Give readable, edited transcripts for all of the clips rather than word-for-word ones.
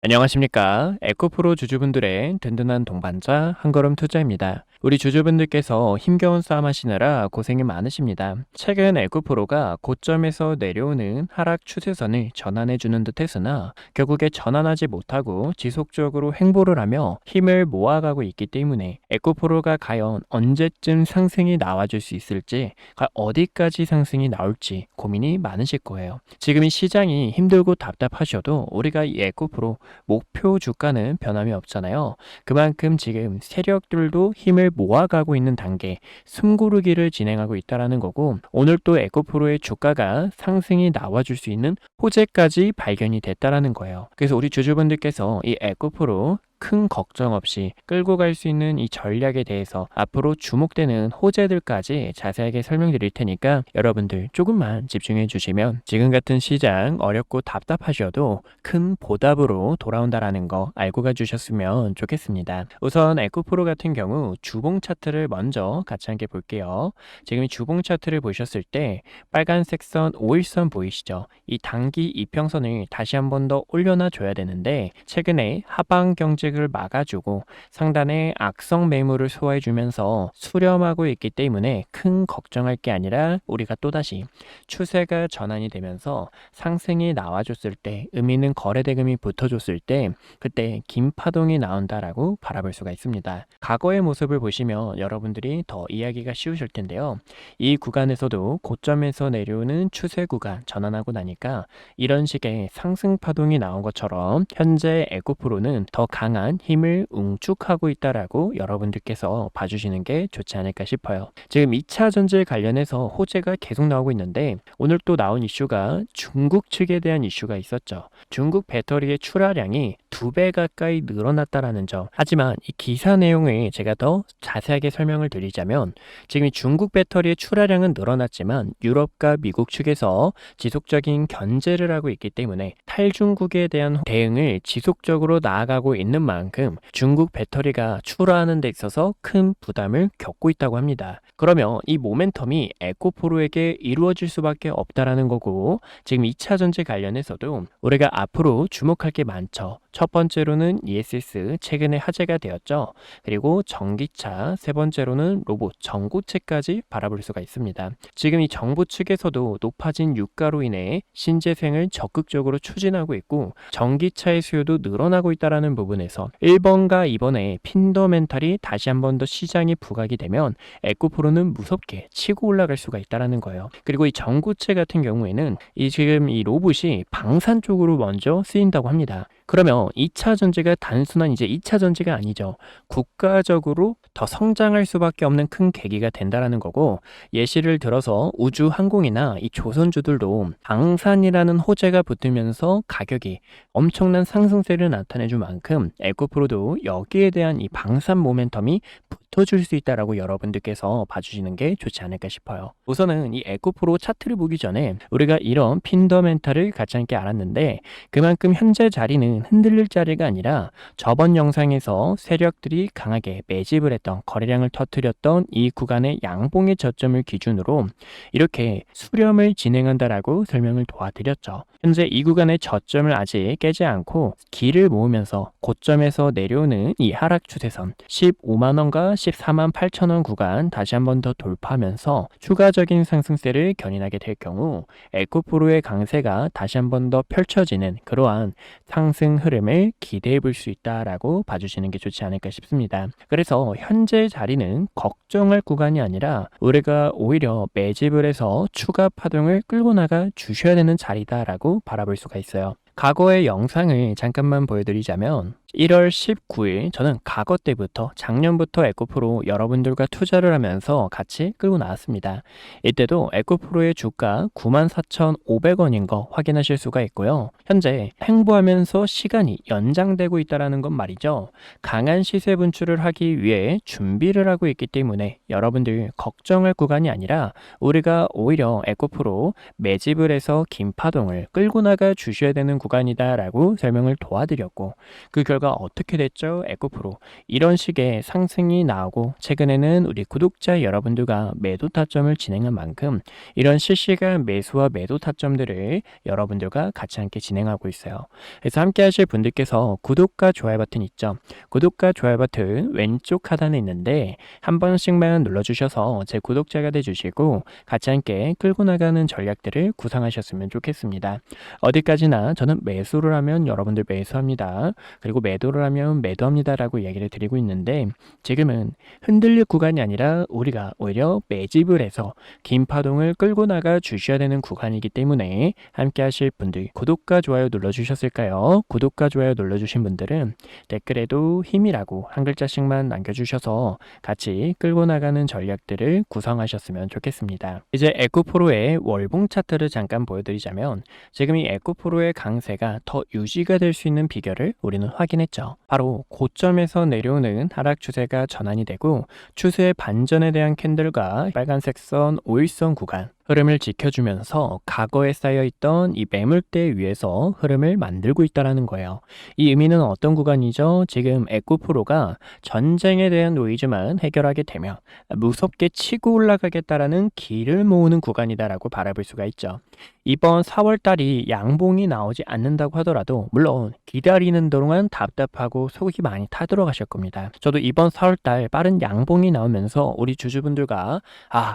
안녕하십니까. 에코프로 주주분들의 든든한 동반자 한걸음 투자입니다. 우리 주주분들께서 힘겨운 싸움 하시느라 고생이 많으십니다. 최근 에코프로가 고점에서 내려오는 하락 추세선을 전환해주는 듯 했으나 결국에 전환하지 못하고 지속적으로 횡보를 하며 힘을 모아가고 있기 때문에 에코프로가 과연 언제쯤 상승이 나와줄 수 있을지, 어디까지 상승이 나올지 고민이 많으실 거예요. 지금 이 시장이 힘들고 답답하셔도 우리가 이 에코프로 목표 주가는 변함이 없잖아요. 그만큼 지금 세력들도 힘을 모아가고 있는 단계, 숨고르기를 진행하고 있다는 거고, 오늘 또 에코프로의 주가가 상승이 나와줄 수 있는 호재까지 발견이 됐다는 거예요. 그래서 우리 주주분들께서 이 에코프로 큰 걱정 없이 끌고 갈 수 있는 이 전략에 대해서 앞으로 주목되는 호재들까지 자세하게 설명드릴 테니까 여러분들 조금만 집중해 주시면 지금 같은 시장 어렵고 답답하셔도 큰 보답으로 돌아온다라는 거 알고 가주셨으면 좋겠습니다. 우선 에코프로 같은 경우 주봉 차트를 먼저 같이 함께 볼게요. 지금 이 주봉 차트를 보셨을 때 빨간색 선 5일선 보이시죠? 이 단기 이평선을 다시 한 번 더 올려놔 줘야 되는데 최근에 하방 경직을 막아주고 상단에 악성 매물을 소화해주면서 수렴하고 있기 때문에 큰 걱정할 게 아니라 우리가 또다시 추세가 전환이 되면서 상승이 나와줬을 때 의미 있는 거래대금이 붙어줬을 때 그때 긴 파동이 나온다라고 바라볼 수가 있습니다. 과거의 모습을 보시면 여러분들이 더 이해하기가 쉬우실 텐데요. 이 구간에서도 고점에서 내려오는 추세 구간 전환하고 나니까 이런 식의 상승 파동이 나온 것처럼 현재 에코프로는 더 강한 힘을 응축하고 있다라고 여러분들께서 봐주시는 게 좋지 않을까 싶어요. 지금 2차 전지에 관련해서 호재가 계속 나오고 있는데 오늘 또 나온 이슈가 중국 측에 대한 이슈가 있었죠. 중국 배터리의 출하량이 2배 가까이 늘어났다라는 점. 하지만 이 기사 내용을 제가 더 자세하게 설명을 드리자면 지금 이 중국 배터리의 출하량은 늘어났지만 유럽과 미국 측에서 지속적인 견제를 하고 있기 때문에 탈중국에 대한 대응을 지속적으로 나아가고 있는 만큼 중국 배터리가 출하하는 데 있어서 큰 부담을 겪고 있다고 합니다. 그러면 이 모멘텀이 에코프로에게 이루어질 수밖에 없다라는 거고 지금 2차 전지 관련해서도 우리가 앞으로 주목할 게 많죠. 첫 번째로는 ESS 최근에 화제가 되었죠. 그리고 전기차, 세 번째로는 로봇, 전고체까지 바라볼 수가 있습니다. 지금 이 정부 측에서도 높아진 유가로 인해 신재생을 적극적으로 추진하고 있고 전기차의 수요도 늘어나고 있다는 부분에서 1번과 2번의 핀더멘탈이 다시 한 번 더 시장이 부각이 되면 에코프로는 무섭게 치고 올라갈 수가 있다는 거예요. 그리고 이 전고체 같은 경우에는 지금 이 로봇이 방산 쪽으로 먼저 쓰인다고 합니다. 그러면 2차 전지가 단순한 이제 2차 전지가 아니죠. 국가적으로 더 성장할 수밖에 없는 큰 계기가 된다라는 거고 예시를 들어서 우주 항공이나 이 조선주들도 방산이라는 호재가 붙으면서 가격이 엄청난 상승세를 나타내줄 만큼 에코프로도 여기에 대한 이 방산 모멘텀이 붙어줄 수 있다라고 여러분들께서 봐주시는 게 좋지 않을까 싶어요. 우선은 이 에코프로 차트를 보기 전에 우리가 이런 핀더멘탈을 같이 함께 알았는데 그만큼 현재 자리는 흔들릴 자리가 아니라 저번 영상에서 세력들이 강하게 매집을 했던 거래량을 터뜨렸던 이 구간의 양봉의 저점을 기준으로 이렇게 수렴을 진행한다라고 설명을 도와드렸죠. 현재 이 구간의 저점을 아직 깨지 않고 길을 모으면서 고점에서 내려오는 이 하락 추세선 15만원과 14만 8천원 구간 다시 한 번 더 돌파하면서 추가적인 상승세를 견인하게 될 경우 에코프로의 강세가 다시 한 번 더 펼쳐지는 그러한 상승 흐름을 기대해 볼 수 있다라고 봐주시는 게 좋지 않을까 싶습니다. 그래서 현재 자리는 걱정할 구간이 아니라 우리가 오히려 매집을 해서 추가 파동을 끌고 나가 주셔야 되는 자리다라고 바라볼 수가 있어요. 과거의 영상을 잠깐만 보여드리자면 1월 19일 저는 과거 때부터 작년부터 에코프로 여러분들과 투자를 하면서 같이 끌고 나왔습니다. 이때도 에코프로의 주가 94,500원인 거 확인하실 수가 있고요. 현재 횡보하면서 시간이 연장되고 있다는 건 말이죠. 강한 시세 분출을 하기 위해 준비를 하고 있기 때문에 여러분들 걱정할 구간이 아니라 우리가 오히려 에코프로 매집을 해서 긴 파동을 끌고 나가 주셔야 되는 구간이다라고 설명을 도와드렸고, 그 결과 어떻게 됐죠? 에코프로 이런 식의 상승이 나오고, 최근에는 우리 구독자 여러분들과 매도 타점을 진행한 만큼 이런 실시간 매수와 매도 타점들을 여러분들과 같이 함께 진행하고 있어요. 그래서 함께 하실 분들께서 구독과 좋아요 버튼 있죠? 구독과 좋아요 버튼 왼쪽 하단에 있는데 한 번씩만 눌러주셔서 제 구독자가 돼주시고 같이 함께 끌고 나가는 전략들을 구상하셨으면 좋겠습니다. 어디까지나 저는 매수를 하면 여러분들 매수합니다. 그리고 매도를 하면 매도합니다 라고 이야기를 드리고 있는데, 지금은 흔들릴 구간이 아니라 우리가 오히려 매집을 해서 긴 파동을 끌고 나가 주셔야 되는 구간이기 때문에 함께 하실 분들 구독과 좋아요 눌러주셨을까요? 구독과 좋아요 눌러주신 분들은 댓글에도 힘이라고 한 글자씩만 남겨주셔서 같이 끌고 나가는 전략들을 구성하셨으면 좋겠습니다. 이제 에코프로의 월봉 차트를 잠깐 보여드리자면, 지금 이 에코프로의 강세가 더 유지가 될 수 있는 비결을 우리는 확인했죠. 바로 고점에서 내려오는 하락 추세가 전환이 되고 추세의 반전에 대한 캔들과 빨간색 선, 오일선 구간 흐름을 지켜주면서 과거에 쌓여있던 이 매물대 위에서 흐름을 만들고 있다는 거예요. 이 의미는 어떤 구간이죠? 지금 에코프로가 전쟁에 대한 노이즈만 해결하게 되면 무섭게 치고 올라가겠다라는 기를 모으는 구간이다라고 바라볼 수가 있죠. 이번 4월달이 양봉이 나오지 않는다고 하더라도 물론 기다리는 동안 답답하고 속이 많이 타들어가실 겁니다. 저도 이번 4월달 빠른 양봉이 나오면서 우리 주주분들과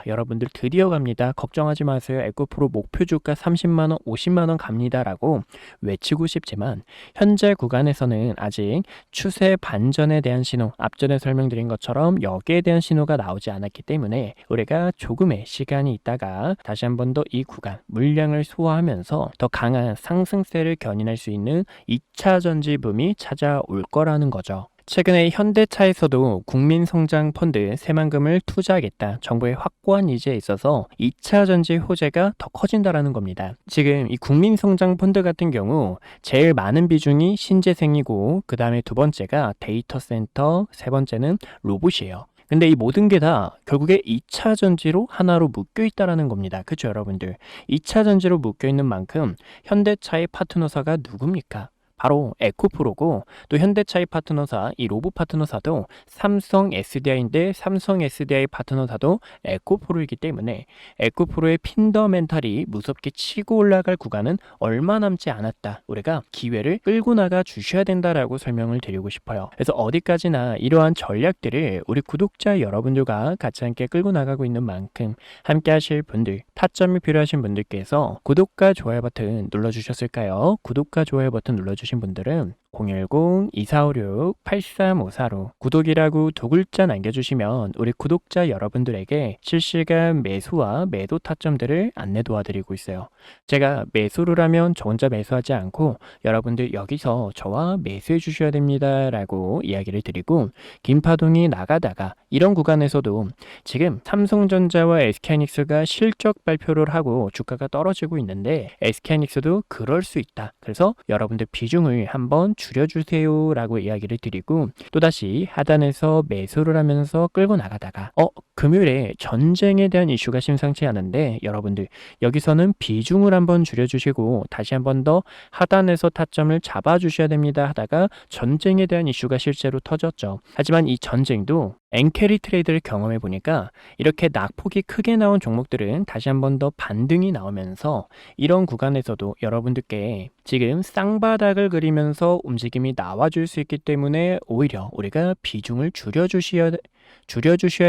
여러분들 드디어 갑니다. 걱정하지 마세요. 에코프로 목표 주가 30만원, 50만원 갑니다 라고 외치고 싶지만 현재 구간에서는 아직 추세 반전에 대한 신호, 앞전에 설명드린 것처럼 여기에 대한 신호가 나오지 않았기 때문에 우리가 조금의 시간이 있다가 다시 한 번 더 이 구간 물량을 소화하면서 더 강한 상승세를 견인할 수 있는 2차 전지붐이 찾아올 거라는 거죠. 최근에 현대차에서도 국민성장펀드 새만금을 투자하겠다 정부의 확고한 의지에 있어서 2차 전지 호재가 더 커진다라는 겁니다. 지금 이 국민성장펀드 같은 경우 제일 많은 비중이 신재생이고, 그 다음에 두 번째가 데이터 센터, 세 번째는 로봇이에요. 근데 이 모든 게 다 결국에 2차 전지로 하나로 묶여 있다라는 겁니다. 그렇죠, 여러분들? 2차 전지로 묶여 있는 만큼 현대차의 파트너사가 누굽니까? 바로 에코프로고, 또 현대차의 파트너사, 이 로봇 파트너사도 삼성 SDI인데 삼성 SDI 파트너사도 에코프로이기 때문에 에코프로의 핀더멘탈이 무섭게 치고 올라갈 구간은 얼마 남지 않았다. 우리가 기회를 끌고 나가 주셔야 된다라고 설명을 드리고 싶어요. 그래서 어디까지나 이러한 전략들을 우리 구독자 여러분들과 같이 함께 끌고 나가고 있는 만큼 함께 하실 분들, 타점이 필요하신 분들께서 구독과 좋아요 버튼 눌러주셨을까요? 구독과 좋아요 버튼 눌러주신 분들은 010-2456-8354로 구독이라고 두 글자 남겨주시면 우리 구독자 여러분들에게 실시간 매수와 매도 타점들을 안내 도와드리고 있어요. 제가 매수를 하면 저 혼자 매수하지 않고 여러분들 여기서 저와 매수해 주셔야 됩니다 라고 이야기를 드리고, 긴 파동이 나가다가 이런 구간에서도 지금 삼성전자와 SK하이닉스가 실적 발표를 하고 주가가 떨어지고 있는데 SK하이닉스도 그럴 수 있다. 그래서 여러분들 비중을 한번 줄여주세요 라고 이야기를 드리고, 또다시 하단에서 매수를 하면서 끌고 나가다가 금요일에 전쟁에 대한 이슈가 심상치 않은데 여러분들 여기서는 비중을 한번 줄여주시고 다시 한번 더 하단에서 타점을 잡아주셔야 됩니다 하다가 전쟁에 대한 이슈가 실제로 터졌죠. 하지만 이 전쟁도 엔캐리 트레이드를 경험해 보니까 이렇게 낙폭이 크게 나온 종목들은 다시 한번 더 반등이 나오면서 이런 구간에서도 여러분들께 지금 쌍바닥을 그리면서 움직임이 나와줄 수 있기 때문에 오히려 우리가 비중을 줄여주셔야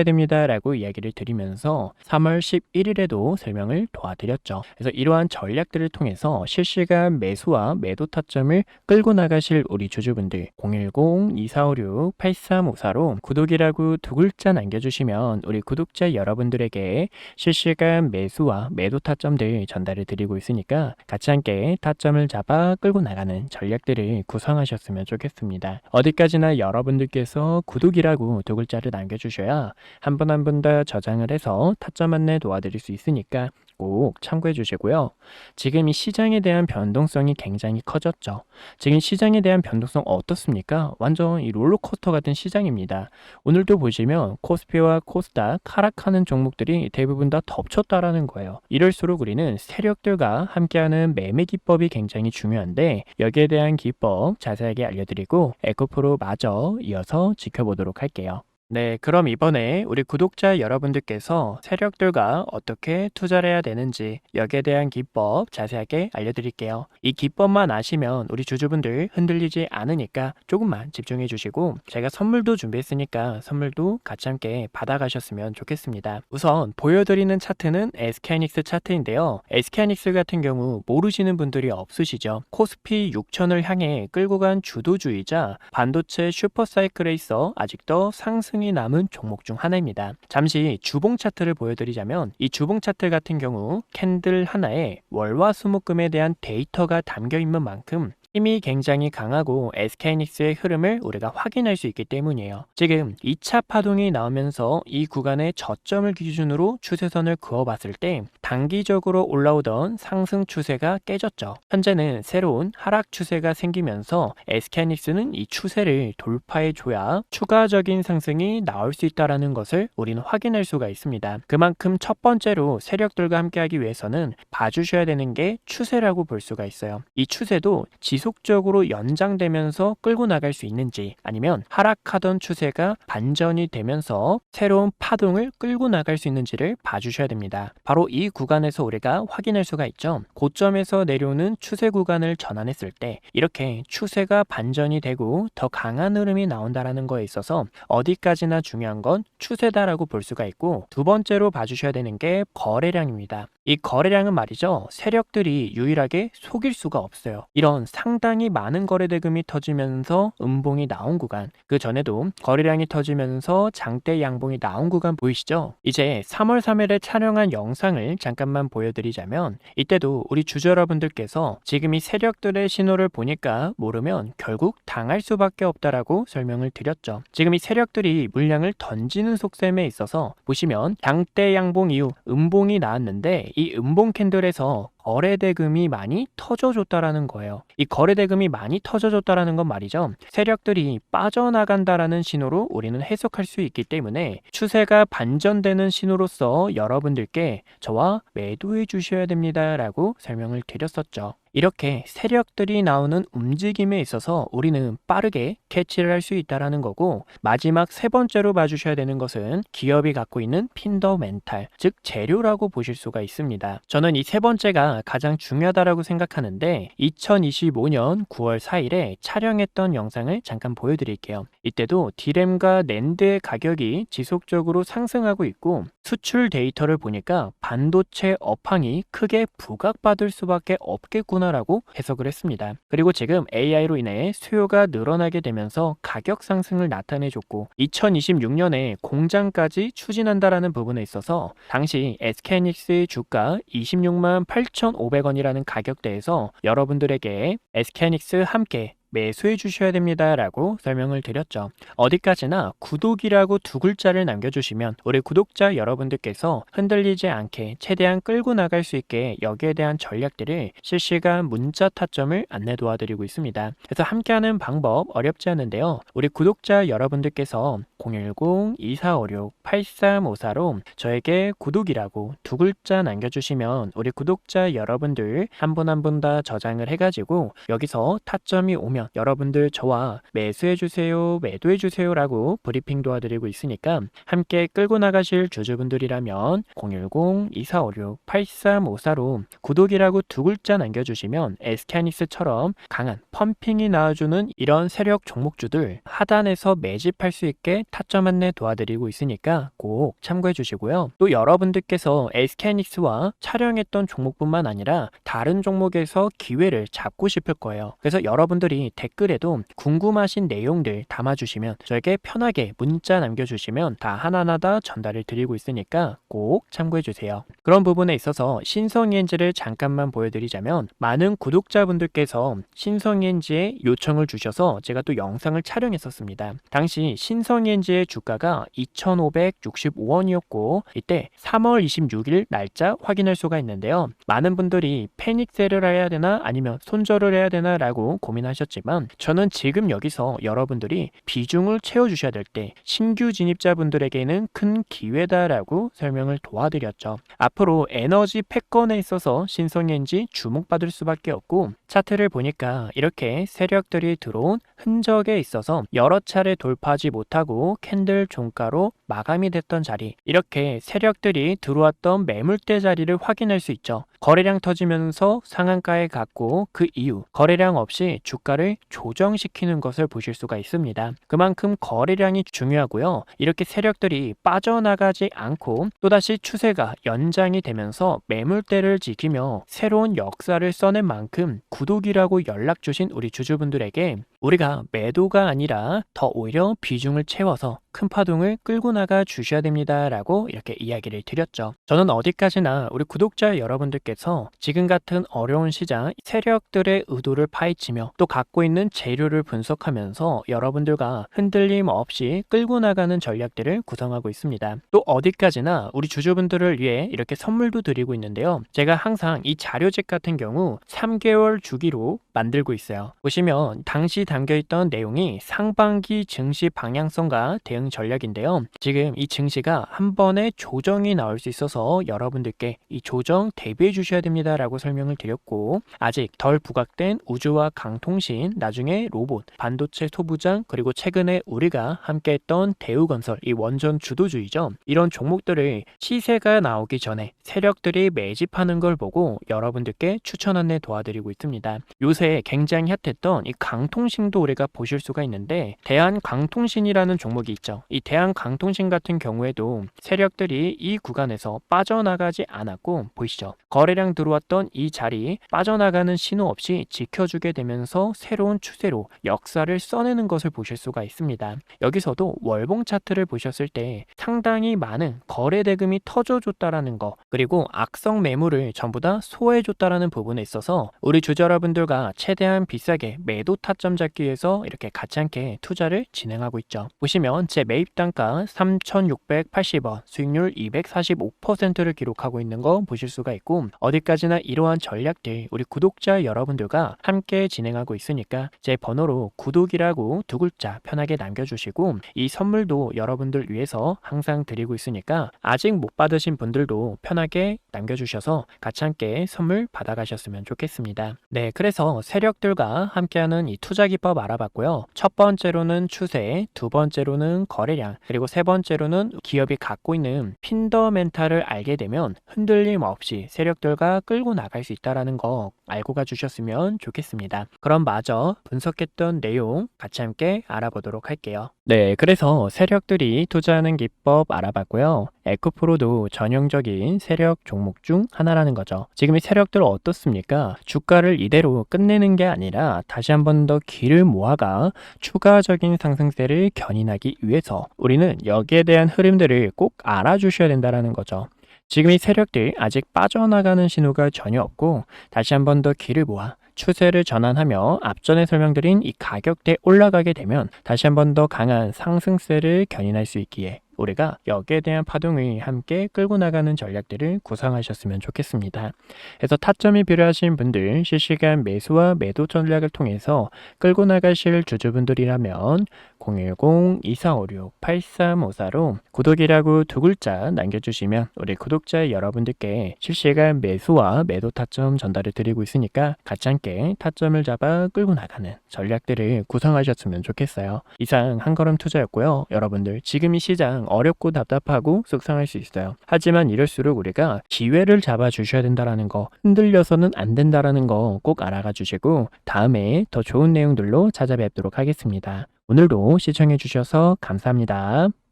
됩니다 라고 이야기를 드리면서 3월 11일에도 설명을 도와드렸죠. 그래서 이러한 전략들을 통해서 실시간 매수와 매도 타점을 끌고 나가실 우리 주주분들 010-2456-8354로 구독이라고 두 글자 남겨주시면 우리 구독자 여러분들에게 실시간 매수와 매도 타점들 전달을 드리고 있으니까 같이 함께 타점을 잡아 끌고 나가는 전략들을 구성하셨으면 좋겠습니다. 어디까지나 여러분들께서 구독이라고 두 글자를 남겨주셔야 한 분 한 분 다 저장을 해서 타점 안내 도와드릴 수 있으니까 꼭 참고해 주시고요. 지금 이 시장에 대한 변동성이 굉장히 커졌죠. 지금 시장에 대한 변동성 어떻습니까? 완전 이 롤러코스터 같은 시장입니다. 오늘도 보시면 코스피와 코스닥 하락하는 종목들이 대부분 다 덮쳤다라는 거예요. 이럴수록 우리는 세력들과 함께하는 매매 기법이 굉장히 중요한데 여기에 대한 기법 자세하게 알려드리고 에코프로 마저 이어서 지켜보도록 할게요. 네, 그럼 이번에 우리 구독자 여러분들께서 세력들과 어떻게 투자를 해야 되는지 여기에 대한 기법 자세하게 알려드릴게요. 이 기법만 아시면 우리 주주분들 흔들리지 않으니까 조금만 집중해 주시고 제가 선물도 준비했으니까 선물도 같이 함께 받아가셨으면 좋겠습니다. 우선 보여드리는 차트는 SK하이닉스 차트인데요. SK하이닉스 같은 경우 모르시는 분들이 없으시죠. 코스피 6000을 향해 끌고 간 주도주의자 반도체 슈퍼사이클에 있어 아직도 상승 이 남은 종목 중 하나입니다. 잠시 주봉 차트를 보여드리자면 이 주봉 차트 같은 경우 캔들 하나에 월화수목금에 대한 데이터가 담겨 있는 만큼 힘이 굉장히 강하고 SK하이닉스의 흐름을 우리가 확인할 수 있기 때문이에요. 지금 2차 파동이 나오면서 이 구간의 저점을 기준으로 추세선을 그어봤을 때 단기적으로 올라오던 상승 추세가 깨졌죠. 현재는 새로운 하락 추세가 생기면서 SK하이닉스는 이 추세를 돌파해줘야 추가적인 상승이 나올 수 있다는 것을 우리는 확인할 수가 있습니다. 그만큼 첫 번째로 세력들과 함께하기 위해서는 봐주셔야 되는 게 추세라고 볼 수가 있어요. 이 추세도 지속적으로 연장되면서 끌고 나갈 수 있는지 아니면 하락하던 추세가 반전이 되면서 새로운 파동을 끌고 나갈 수 있는지를 봐주셔야 됩니다. 바로 이 구간에서 우리가 확인할 수가 있죠. 고점에서 내려오는 추세 구간을 전환했을 때 이렇게 추세가 반전이 되고 더 강한 흐름이 나온다는 거에 있어서 어디까지나 중요한 건 추세다라고 볼 수가 있고 두 번째로 봐주셔야 되는 게 거래량입니다. 이 거래량은 말이죠. 세력들이 유일하게 속일 수가 없어요. 이런 상당히 많은 거래 대금이 터지면서 음봉이 나온 구간, 그 전에도 거래량이 터지면서 장대 양봉이 나온 구간 보이시죠? 이제 3월 3일에 촬영한 영상을 잠깐만 보여드리자면 이때도 우리 주주 여러분들께서 지금 이 세력들의 신호를 보니까 모르면 결국 당할 수밖에 없다라고 설명을 드렸죠. 지금 이 세력들이 물량을 던지는 속셈에 있어서 보시면 장대 양봉 이후 음봉이 나왔는데 이 음봉 캔들에서 거래대금이 많이 터져줬다라는 거예요. 이 거래대금이 많이 터져줬다라는 건 말이죠. 세력들이 빠져나간다라는 신호로 우리는 해석할 수 있기 때문에 추세가 반전되는 신호로서 여러분들께 저와 매도해 주셔야 됩니다라고 설명을 드렸었죠. 이렇게 세력들이 나오는 움직임에 있어서 우리는 빠르게 캐치를 할 수 있다는 거고 마지막 세 번째로 봐주셔야 되는 것은 기업이 갖고 있는 핀더멘탈, 즉 재료라고 보실 수가 있습니다. 저는 이 세 번째가 가장 중요하다고 생각하는데 2025년 9월 4일에 촬영했던 영상을 잠깐 보여드릴게요. 이때도 디램과 낸드의 가격이 지속적으로 상승하고 있고 수출 데이터를 보니까 반도체 업황이 크게 부각받을 수밖에 없겠구나 라고 해석을 했습니다. 그리고 지금 AI로 인해 수요가 늘어나게 되면서 가격 상승을 나타내줬고 2026년에 공장까지 추진한다라는 부분에 있어서 당시 SK하이닉스의 주가 26만 8,500원이라는 가격대에서 여러분들에게 SK하이닉스 함께 매수해 주셔야 됩니다 라고 설명을 드렸죠. 어디까지나 구독이라고 두 글자를 남겨주시면 우리 구독자 여러분들께서 흔들리지 않게 최대한 끌고 나갈 수 있게 여기에 대한 전략들을 실시간 문자 타점을 안내 도와드리고 있습니다. 그래서 함께하는 방법 어렵지 않은데요. 우리 구독자 여러분들께서 010-2456-8354로 저에게 구독이라고 두 글자 남겨주시면 우리 구독자 여러분들 한 분 한 분 다 저장을 해가지고 여기서 타점이 오면 여러분들 저와 매수해주세요, 매도해주세요 라고 브리핑 도와드리고 있으니까 함께 끌고 나가실 주주분들이라면 010-2456-8354로 구독이라고 두 글자 남겨주시면 SK하이닉스처럼 강한 펌핑이 나와주는 이런 세력 종목주들 하단에서 매집할 수 있게 타점 안내 도와드리고 있으니까 꼭 참고해 주시고요. 또 여러분들께서 SK하이닉스와 촬영했던 종목뿐만 아니라 다른 종목에서 기회를 잡고 싶을 거예요. 그래서 여러분들이 댓글에도 궁금하신 내용들 담아주시면 저에게 편하게 문자 남겨주시면 다 하나하나 다 전달을 드리고 있으니까 꼭 참고해주세요. 그런 부분에 있어서 신성이엔지를 잠깐만 보여드리자면 많은 구독자분들께서 신성이엔지에 요청을 주셔서 제가 또 영상을 촬영했었습니다. 당시 신성이엔지의 주가가 2,565원이었고 이때 3월 26일 날짜 확인할 수가 있는데요. 많은 분들이 패닉셀을 해야 되나 아니면 손절을 해야 되나 라고 고민하셨지만 저는 지금 여기서 여러분들이 비중을 채워주셔야 될 때 신규 진입자분들에게는 큰 기회다라고 설명을 도와드렸죠. 앞으로 에너지 패권에 있어서 신성이엔지 주목받을 수밖에 없고 차트를 보니까 이렇게 세력들이 들어온 흔적에 있어서 여러 차례 돌파하지 못하고 캔들 종가로 마감이 됐던 자리, 이렇게 세력들이 들어왔던 매물대 자리를 확인할 수 있죠. 거래량 터지면서 상한가에 갔고 그 이후 거래량 없이 주가를 조정시키는 것을 보실 수가 있습니다. 그만큼 거래량이 중요하고요. 이렇게 세력들이 빠져나가지 않고 또다시 추세가 연장이 되면서 매물대를 지키며 새로운 역사를 써낸 만큼 구독이라고 연락 주신 우리 주주분들에게 우리가 매도가 아니라 더 오히려 비중을 채워서 큰 파동을 끌고 나가 주셔야 됩니다 라고 이렇게 이야기를 드렸죠. 저는 어디까지나 우리 구독자 여러분들께서 지금 같은 어려운 시장 세력들의 의도를 파헤치며 또 갖고 있는 재료를 분석하면서 여러분들과 흔들림 없이 끌고 나가는 전략들을 구성하고 있습니다. 또 어디까지나 우리 주주분들을 위해 이렇게 선물도 드리고 있는데요. 제가 항상 이 자료집 같은 경우 3개월 주기로 만들고 있어요. 보시면 당시 담겨있던 내용이 상반기 증시 방향성과 대응 전략인데요. 지금 이 증시가 한 번에 조정이 나올 수 있어서 여러분들께 이 조정 대비해 주셔야 됩니다 라고 설명을 드렸고 아직 덜 부각된 우주와 강통신, 나중에 로봇, 반도체 소부장, 그리고 최근에 우리가 함께했던 대우건설, 이 원전 주도주의죠. 이런 종목들을 시세가 나오기 전에 세력들이 매집하는 걸 보고 여러분들께 추천 안내 도와드리고 있습니다. 요새 굉장히 핫했던 이 강통신도 우리가 보실 수가 있는데 대한강통신이라는 종목이 있죠. 이 대한강통신 같은 경우에도 세력들이 이 구간에서 빠져나가지 않았고 보이시죠? 거래량 들어왔던 이 자리 빠져나가는 신호 없이 지켜주게 되면서 새로운 추세로 역사를 써내는 것을 보실 수가 있습니다. 여기서도 월봉 차트를 보셨을 때 상당히 많은 거래 대금이 터져줬다라는 거, 그리고 악성 매물을 전부 다 소화해줬다라는 부분에 있어서 우리 주주 여러분들과 최대한 비싸게 매도 타점 잡기 위해서 이렇게 같이 함께 투자를 진행하고 있죠. 보시면 제 매입 단가 3,680원, 수익률 245%를 기록하고 있는 거 보실 수가 있고 어디까지나 이러한 전략들 우리 구독자 여러분들과 함께 진행하고 있으니까 제 번호로 구독이라고 두 글자 편하게 남겨주시고 이 선물도 여러분들 위해서 항상 드리고 있으니까 아직 못 받으신 분들도 편하게 남겨주셔서 같이 함께 선물 받아가셨으면 좋겠습니다. 네, 그래서 세력들과 함께하는 이 투자 기법 알아봤고요. 첫 번째로는 추세, 두 번째로는 거래량, 그리고 세 번째로는 기업이 갖고 있는 핀더멘탈을 알게 되면 흔들림 없이 세력들과 끌고 나갈 수 있다는 거 알고 가주셨으면 좋겠습니다. 그럼 마저 분석했던 내용 같이 함께 알아보도록 할게요. 네, 그래서 세력들이 투자하는 기법 알아봤고요. 에코프로도 전형적인 세력 종목 중 하나라는 거죠. 지금 이 세력들 어떻습니까? 주가를 이대로 끝내는 게 아니라 다시 한 번 더 기를 모아가 추가적인 상승세를 견인하기 위해서 우리는 여기에 대한 흐름들을 꼭 알아주셔야 된다는 거죠. 지금 이 세력들 아직 빠져나가는 신호가 전혀 없고 다시 한 번 더 기를 모아 추세를 전환하며 앞전에 설명드린 이 가격대 올라가게 되면 다시 한 번 더 강한 상승세를 견인할 수 있기에 우리가 여기에 대한 파동을 함께 끌고 나가는 전략들을 구상하셨으면 좋겠습니다. 그래서 타점이 필요하신 분들 실시간 매수와 매도 전략을 통해서 끌고 나가실 주주분들이라면 010-2456-8354로 구독이라고 두 글자 남겨주시면 우리 구독자 여러분들께 실시간 매수와 매도 타점 전달을 드리고 있으니까 같이 함께 타점을 잡아 끌고 나가는 전략들을 구성하셨으면 좋겠어요. 이상 한걸음 투자였고요. 여러분들 지금 이 시장 어렵고 답답하고 속상할 수 있어요. 하지만 이럴수록 우리가 기회를 잡아 주셔야 된다는 거, 흔들려서는 안 된다는 거 꼭 알아가 주시고 다음에 더 좋은 내용들로 찾아뵙도록 하겠습니다. 오늘도 시청해 주셔서 감사합니다.